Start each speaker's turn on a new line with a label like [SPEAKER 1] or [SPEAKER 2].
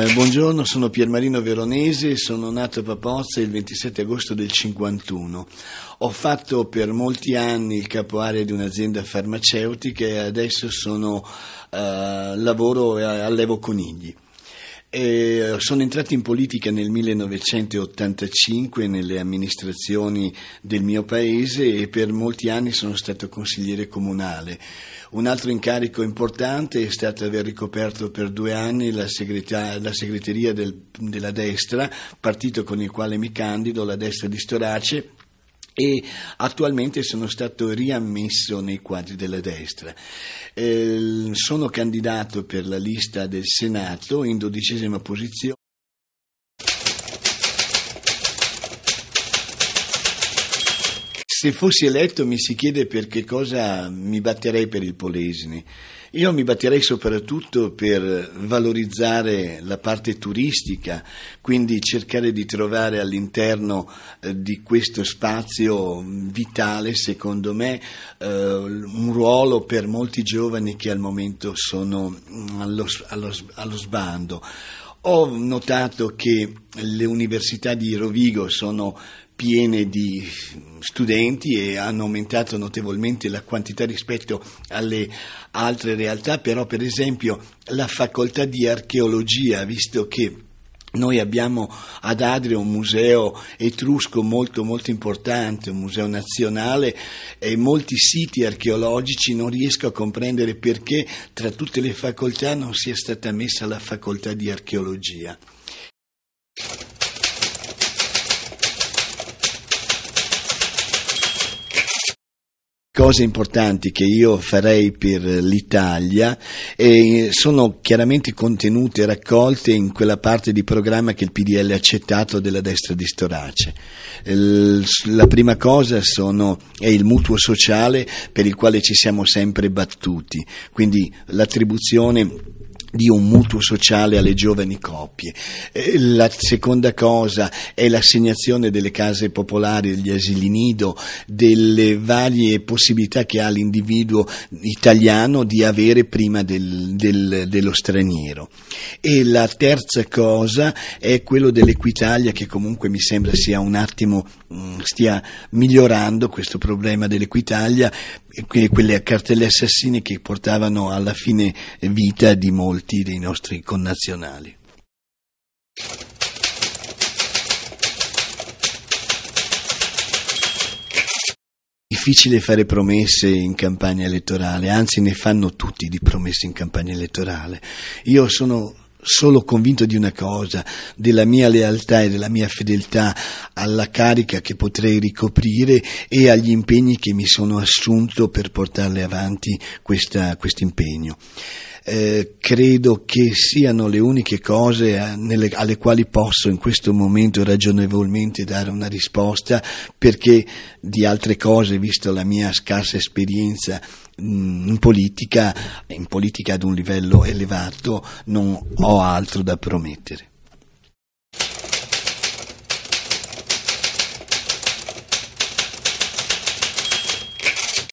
[SPEAKER 1] Buongiorno, sono Piermarino Veronese, sono nato a Papozza il 27 agosto del 51. Ho fatto per molti anni il capo area di un'azienda farmaceutica e adesso lavoro e allevo conigli. Sono entrato in politica nel 1985 nelle amministrazioni del mio paese e per molti anni sono stato consigliere comunale. Un altro incarico importante è stato aver ricoperto per 2 anni la segreteria della destra, partito con il quale mi candido, la destra di Storace, e attualmente sono stato riammesso nei quadri della destra. Sono candidato per la lista del Senato in 12ª posizione. Se fossi eletto mi si chiede per che cosa mi batterei per il Polesine. Io mi batterei soprattutto per valorizzare la parte turistica, quindi cercare di trovare all'interno di questo spazio vitale, secondo me, un ruolo per molti giovani che al momento sono allo sbando. Ho notato che le università di Rovigo sono piene di studenti e hanno aumentato notevolmente la quantità rispetto alle altre realtà, però per esempio la facoltà di archeologia, visto che noi abbiamo ad Adria un museo etrusco molto molto importante, un museo nazionale e molti siti archeologici, non riesco a comprendere perché tra tutte le facoltà non sia stata messa la facoltà di archeologia. Cose importanti che io farei per l'Italia sono chiaramente contenute e raccolte in quella parte di programma che il PDL ha accettato della destra di Storace. La prima cosa è il mutuo sociale per il quale ci siamo sempre battuti, quindi l'attribuzione di un mutuo sociale alle giovani coppie. La seconda cosa è l'assegnazione delle case popolari, degli asili nido, delle varie possibilità che ha l'individuo italiano di avere prima dello straniero. E la terza cosa è quello dell'Equitalia, che comunque mi sembra stia migliorando questo problema dell'Equitalia, quelle cartelle assassine che portavano alla fine vita di molti dei nostri connazionali. Difficile fare promesse in campagna elettorale, anzi ne fanno tutti di promesse in campagna elettorale. Io sono solo convinto di una cosa, della mia lealtà e della mia fedeltà alla carica che potrei ricoprire e agli impegni che mi sono assunto per portarle avanti questo impegno. Credo che siano le uniche cose alle quali posso in questo momento ragionevolmente dare una risposta, perché di altre cose, visto la mia scarsa esperienza in politica ad un livello elevato, non ho altro da promettere.